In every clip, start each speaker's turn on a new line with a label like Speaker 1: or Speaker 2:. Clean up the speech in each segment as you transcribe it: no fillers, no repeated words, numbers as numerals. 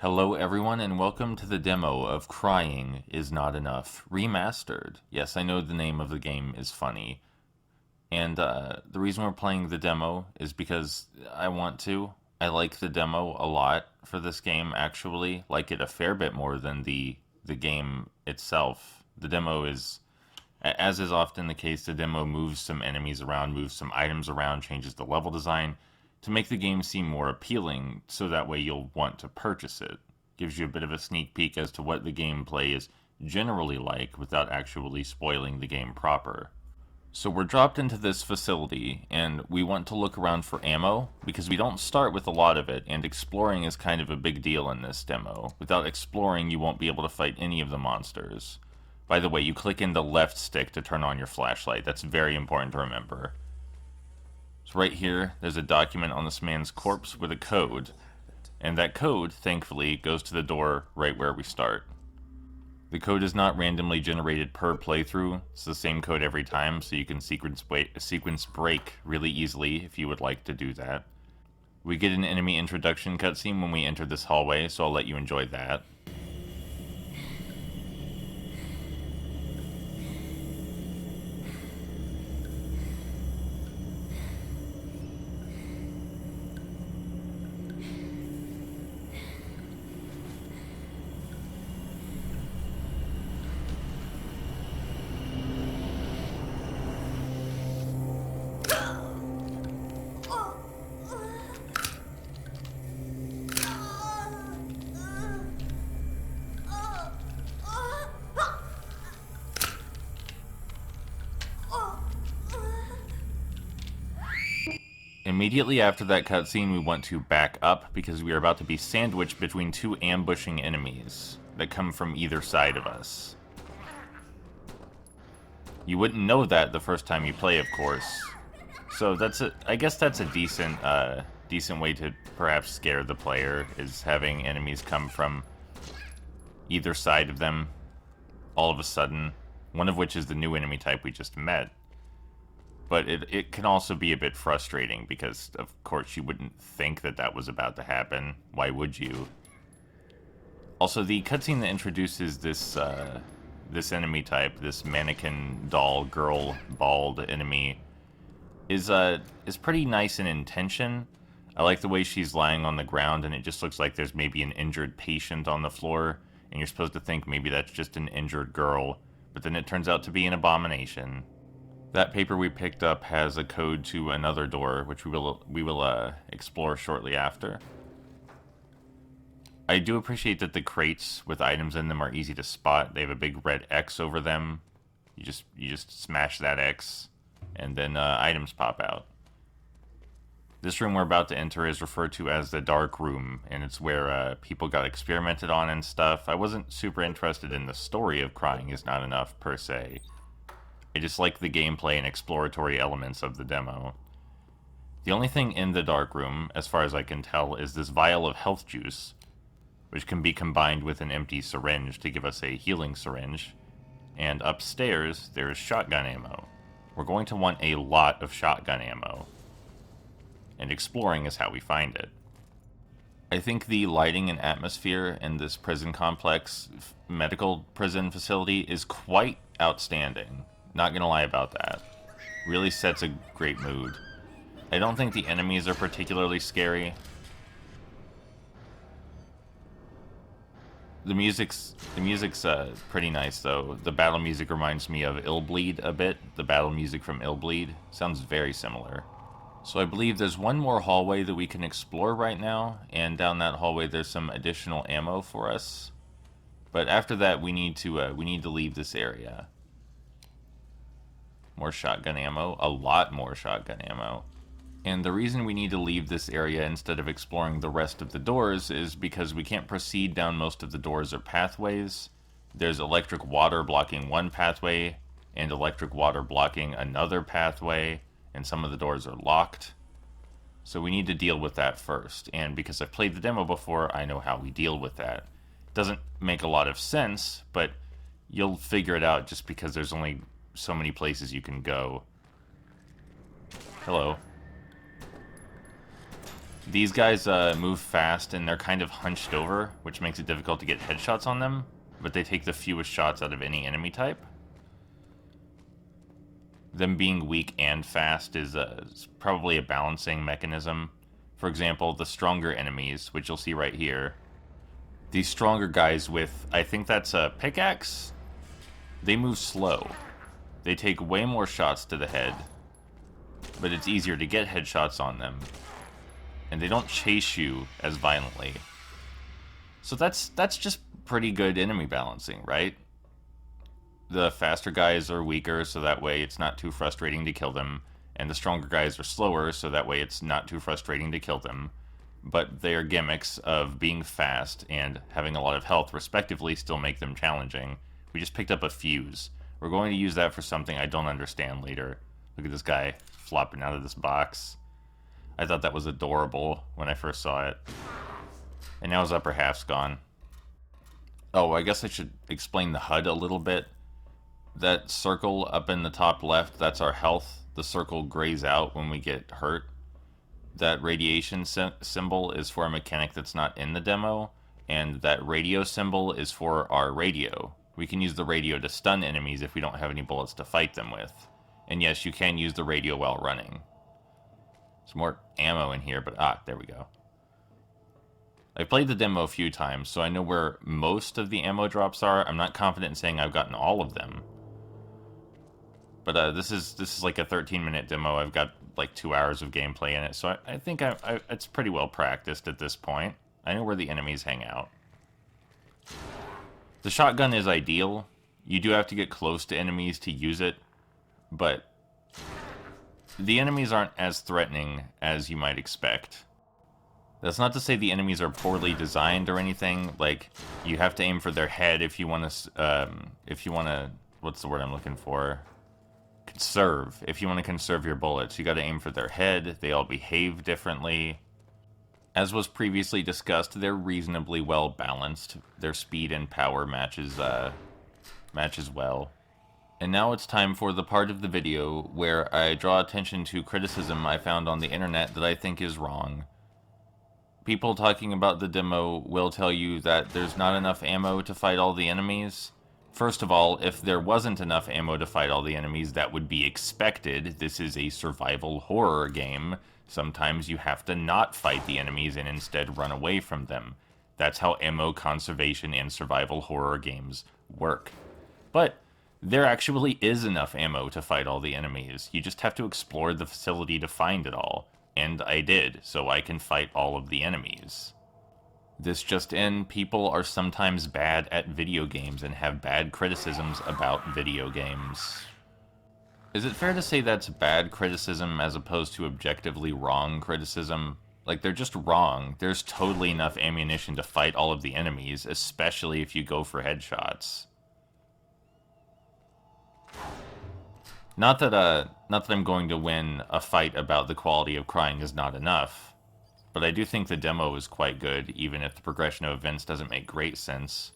Speaker 1: Hello everyone and welcome to the demo of Crying Is Not Enough Remastered. Yes, I know the name of the game is funny. And the reason we're playing the demo is because I want to. I like the demo a lot for this game, actually. Like it a fair bit more than the game itself. The demo is, as is often the case, the demo moves some enemies around, moves some items around, changes the level design to make the game seem more appealing, so that way you'll want to purchase it. Gives you a bit of a sneak peek as to what the gameplay is generally like without actually spoiling the game proper. So we're dropped into this facility, and we want to look around for ammo, because we don't start with a lot of it, and exploring is kind of a big deal in this demo. Without exploring, you won't be able to fight any of the monsters. By the way, you click in the left stick to turn on your flashlight. That's very important to remember. So right here, there's a document on this man's corpse with a code. And that code, thankfully, goes to the door right where we start. The code is not randomly generated per playthrough. It's the same code every time, so you can sequence break really easily if you would like to do that. We get an enemy introduction cutscene when we enter this hallway, so I'll let you enjoy that. Immediately after that cutscene, we want to back up because we are about to be sandwiched between two ambushing enemies that come from either side of us. You wouldn't know that the first time you play, of course. So I guess that's a decent way to perhaps scare the player, is having enemies come from either side of them all of a sudden. One of which is the new enemy type we just met. But it can also be a bit frustrating because, of course, you wouldn't think that that was about to happen. Why would you? Also, the cutscene that introduces this enemy type, this mannequin doll girl bald enemy, is pretty nice in intention. I like the way she's lying on the ground, and it just looks like there's maybe an injured patient on the floor, and you're supposed to think maybe that's just an injured girl, but then it turns out to be an abomination. That paper we picked up has a code to another door, which we will explore shortly after. I do appreciate that the crates with items in them are easy to spot. They have a big red X over them. You just smash that X, and then items pop out. This room we're about to enter is referred to as the Dark Room, and it's where people got experimented on and stuff. I wasn't super interested in the story of Crying Is Not Enough, per se. I just like the gameplay and exploratory elements of the demo. The only thing in the Dark Room, as far as I can tell, is this vial of health juice, which can be combined with an empty syringe to give us a healing syringe. And upstairs, there is shotgun ammo. We're going to want a lot of shotgun ammo. And exploring is how we find it. I think the lighting and atmosphere in this prison complex, medical prison facility, is quite outstanding. Not gonna lie about that. Really sets a great mood. I don't think the enemies are particularly scary. The music's pretty nice though. The battle music reminds me of Illbleed a bit. The battle music from Illbleed sounds very similar. So I believe there's one more hallway that we can explore right now, and down that hallway there's some additional ammo for us. But after that, we need to leave this area. More shotgun ammo, a lot more shotgun ammo. And the reason we need to leave this area instead of exploring the rest of the doors is because we can't proceed down most of the doors or pathways. There's electric water blocking one pathway, and electric water blocking another pathway, and some of the doors are locked. So we need to deal with that first, and because I've played the demo before, I know how we deal with that. Doesn't make a lot of sense, but you'll figure it out just because there's only so many places you can go. Hello. These guys move fast and they're kind of hunched over, which makes it difficult to get headshots on them, but they take the fewest shots out of any enemy type. Them being weak and fast is probably a balancing mechanism. For example, the stronger enemies, which you'll see right here, these stronger guys with, I think that's a pickaxe, they move slow. They take way more shots to the head, but it's easier to get headshots on them. And they don't chase you as violently. So that's just pretty good enemy balancing, right? The faster guys are weaker, so that way it's not too frustrating to kill them. And the stronger guys are slower, so that way it's not too frustrating to kill them. But their gimmicks of being fast and having a lot of health, respectively, still make them challenging. We just picked up a fuse. We're going to use that for something I don't understand later. Look at this guy flopping out of this box. I thought that was adorable when I first saw it. And now his upper half's gone. Oh, I guess I should explain the HUD a little bit. That circle up in the top left, that's our health. The circle grays out when we get hurt. That radiation symbol is for a mechanic that's not in the demo. And that radio symbol is for our radio. We can use the radio to stun enemies if we don't have any bullets to fight them with. And yes, you can use the radio while running. There's more ammo in here, but there we go. I played the demo a few times, so I know where most of the ammo drops are. I'm not confident in saying I've gotten all of them. But this is like a 13-minute demo. I've got like 2 hours of gameplay in it, so I think it's pretty well practiced at this point. I know where the enemies hang out. The shotgun is ideal. You do have to get close to enemies to use it, but the enemies aren't as threatening as you might expect. That's not to say the enemies are poorly designed or anything. Like, you have to aim for their head if you want to, what's the word I'm looking for? Conserve. If you want to conserve your bullets, you got to aim for their head. They all behave differently. As was previously discussed, they're reasonably well balanced. Their speed and power matches well. And now it's time for the part of the video where I draw attention to criticism I found on the internet that I think is wrong. People talking about the demo will tell you that there's not enough ammo to fight all the enemies. First of all, if there wasn't enough ammo to fight all the enemies, that would be expected. This is a survival horror game. Sometimes you have to not fight the enemies and instead run away from them. That's how ammo conservation in survival horror games work. But there actually is enough ammo to fight all the enemies. You just have to explore the facility to find it all. And I did, so I can fight all of the enemies. This just in, people are sometimes bad at video games and have bad criticisms about video games. Is it fair to say that's bad criticism as opposed to objectively wrong criticism? Like, they're just wrong. There's totally enough ammunition to fight all of the enemies, especially if you go for headshots. Not that I'm going to win a fight about the quality of Crying is not enough, but I do think the demo is quite good, even if the progression of events doesn't make great sense.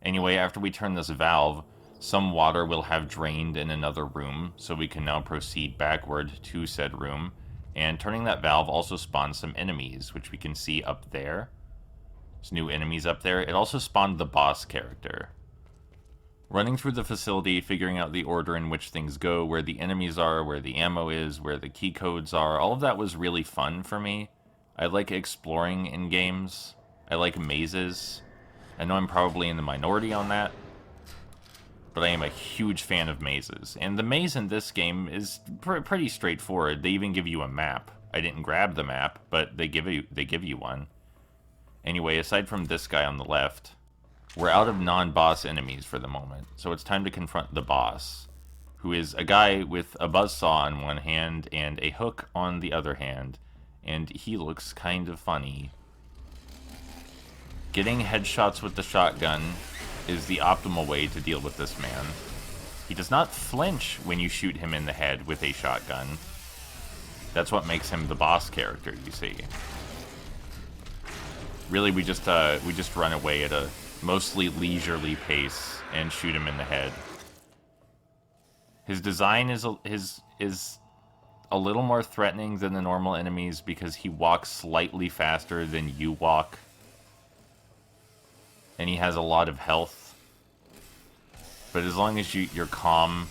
Speaker 1: Anyway, after we turn this valve, some water will have drained in another room, so we can now proceed backward to said room, and turning that valve also spawns some enemies, which we can see up there. There's new enemies up there. It also spawned the boss character. Running through the facility, figuring out the order in which things go, where the enemies are, where the ammo is, where the key codes are, all of that was really fun for me. I like exploring in games. I like mazes. I know I'm probably in the minority on that, but I am a huge fan of mazes. And the maze in this game is pretty straightforward. They even give you a map. I didn't grab the map, but they give you one. Anyway, aside from this guy on the left, we're out of non-boss enemies for the moment, so it's time to confront the boss, who is a guy with a buzzsaw in one hand and a hook on the other hand, and he looks kind of funny. Getting headshots with the shotgun is the optimal way to deal with this man. He does not flinch when you shoot him in the head with a shotgun. That's what makes him the boss character, you see. Really, we just run away at a mostly leisurely pace and shoot him in the head. His design is a little more threatening than the normal enemies because he walks slightly faster than you walk. And he has a lot of health. But as long as you're calm,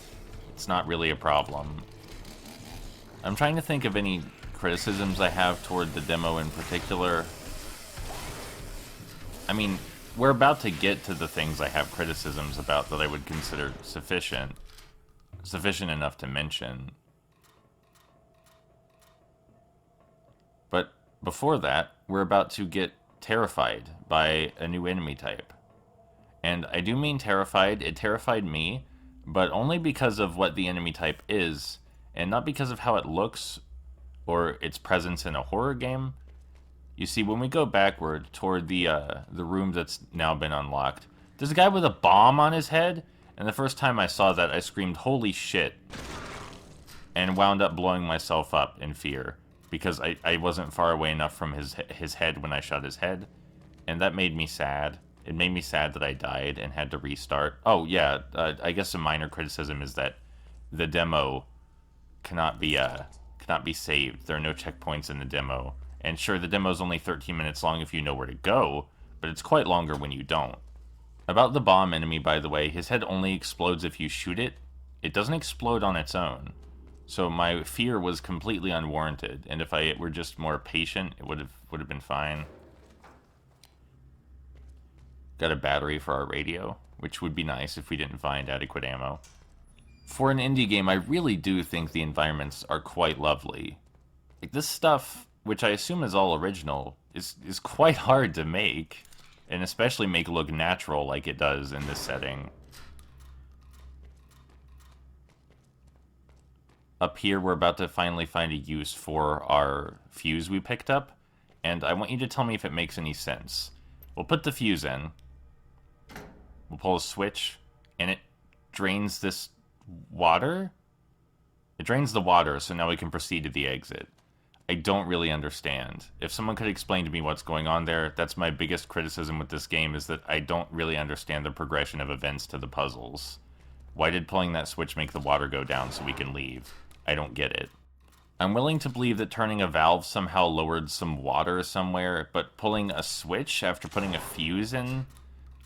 Speaker 1: it's not really a problem. I'm trying to think of any criticisms I have toward the demo in particular. I mean, we're about to get to the things I have criticisms about that I would consider sufficient enough to mention. But before that, we're about to get terrified by a new enemy type. And I do mean terrified. It terrified me, but only because of what the enemy type is, and not because of how it looks or its presence in a horror game. You see, when we go backward toward the room that's now been unlocked, there's a guy with a bomb on his head, and the first time I saw that, I screamed, "Holy shit!" and wound up blowing myself up in fear, because I wasn't far away enough from his head when I shot his head, and that made me sad. It made me sad that I died and had to restart. Oh, yeah, I guess a minor criticism is that the demo cannot be saved. There are no checkpoints in the demo. And sure, the demo's only 13 minutes long if you know where to go, but it's quite longer when you don't. About the bomb enemy, by the way, his head only explodes if you shoot it. It doesn't explode on its own. So my fear was completely unwarranted, and if I were just more patient, it would have been fine. Got a battery for our radio, which would be nice if we didn't find adequate ammo. For an indie game, I really do think the environments are quite lovely. Like, this stuff, which I assume is all original, is quite hard to make, and especially make look natural like it does in this setting. Up here, we're about to finally find a use for our fuse we picked up, and I want you to tell me if it makes any sense. We'll put the fuse in, we'll pull a switch, and it drains this water? It drains the water, so now we can proceed to the exit. I don't really understand. If someone could explain to me what's going on there, that's my biggest criticism with this game, is that I don't really understand the progression of events to the puzzles. Why did pulling that switch make the water go down so we can leave? I don't get it. I'm willing to believe that turning a valve somehow lowered some water somewhere, but pulling a switch after putting a fuse in?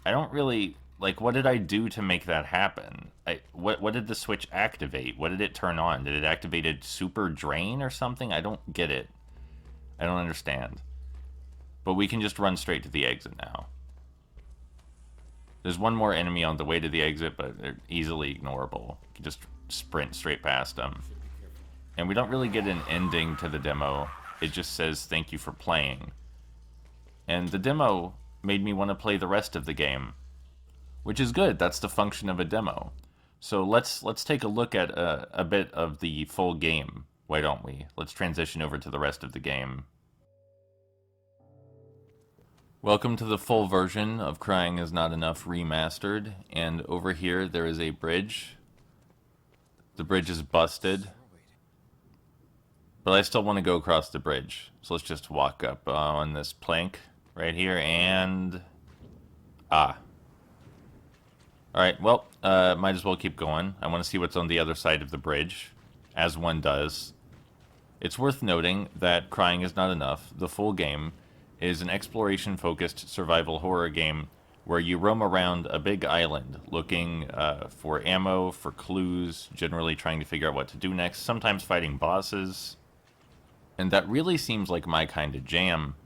Speaker 1: I don't really... Like, what did I do to make that happen? What did the switch activate? What did it turn on? Did it activate a super drain or something? I don't get it. I don't understand. But we can just run straight to the exit now. There's one more enemy on the way to the exit, but they're easily ignorable. You can just sprint straight past them. And we don't really get an ending to the demo. It just says, "Thank you for playing." And the demo made me want to play the rest of the game. Which is good. That's the function of a demo. So let's take a look at a bit of the full game. Why don't we? Let's transition over to the rest of the game. Welcome to the full version of Crying Is Not Enough Remastered. And over here there is a bridge. The bridge is busted. But I still want to go across the bridge. So let's just walk up on this plank right here and... Alright, well, might as well keep going. I want to see what's on the other side of the bridge, as one does. It's worth noting that Crying Is Not Enough, the full game, is an exploration-focused survival horror game where you roam around a big island looking for ammo, for clues, generally trying to figure out what to do next, sometimes fighting bosses. And that really seems like my kind of jam.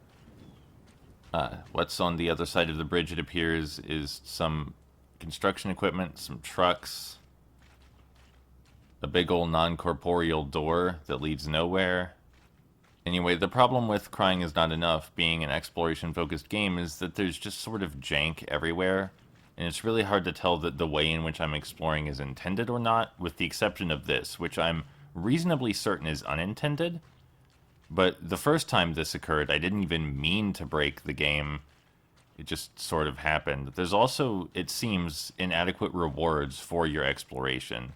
Speaker 1: What's on the other side of the bridge, it appears, is some construction equipment, some trucks, a big old non-corporeal door that leads nowhere. Anyway, the problem with Crying Is Not Enough being an exploration-focused game is that there's just sort of jank everywhere, and it's really hard to tell that the way in which I'm exploring is intended or not, with the exception of this, which I'm reasonably certain is unintended. But the first time this occurred, I didn't even mean to break the game. It just sort of happened. There's also, it seems, inadequate rewards for your exploration.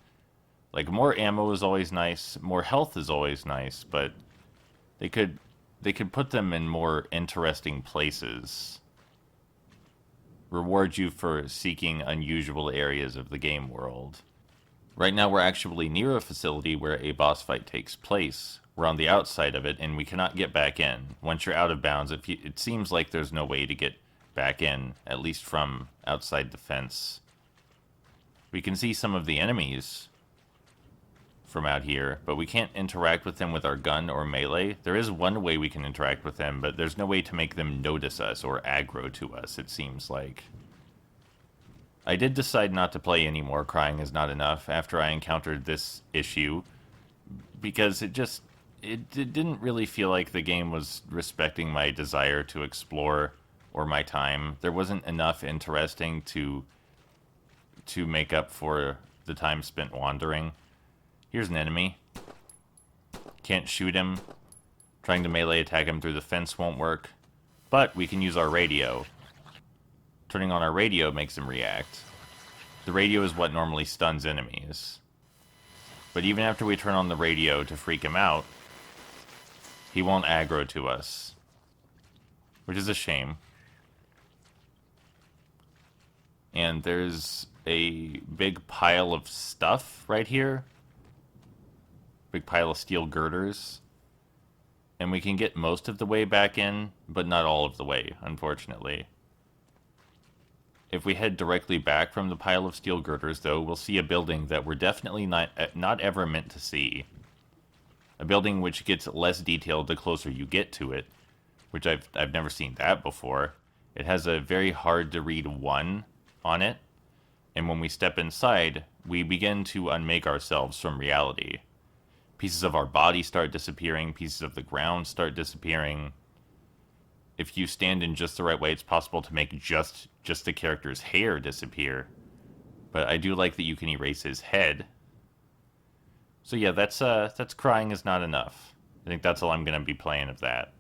Speaker 1: Like, more ammo is always nice, more health is always nice, but they could put them in more interesting places. Reward you for seeking unusual areas of the game world. Right now, we're actually near a facility where a boss fight takes place. We're on the outside of it, and we cannot get back in. Once you're out of bounds, it seems like there's no way to get back in, at least from outside the fence. We can see some of the enemies from out here, but we can't interact with them with our gun or melee. There is one way we can interact with them, but there's no way to make them notice us or aggro to us, it seems like. I did decide not to play anymore Crying Is Not Enough after I encountered this issue, because it didn't really feel like the game was respecting my desire to explore or my time. There wasn't enough interesting to make up for the time spent wandering. Here's an enemy. Can't shoot him. Trying to melee attack him through the fence won't work. But we can use our radio. Turning on our radio makes him react. The radio is what normally stuns enemies. But even after we turn on the radio to freak him out, he won't aggro to us. Which is a shame. And there's a big pile of stuff right here. Big pile of steel girders. And we can get most of the way back in, but not all of the way, unfortunately. If we head directly back from the pile of steel girders, though, we'll see a building that we're definitely not ever meant to see. A building which gets less detailed the closer you get to it, which I've never seen that before. It has a very hard to read 1 on it, and when we step inside, we begin to unmake ourselves from reality. Pieces of our body start disappearing, pieces of the ground start disappearing. If you stand in just the right way, it's possible to make just the character's hair disappear. But I do like that you can erase his head. So yeah, that's Crying Is Not Enough. I think that's all I'm going to be playing of that.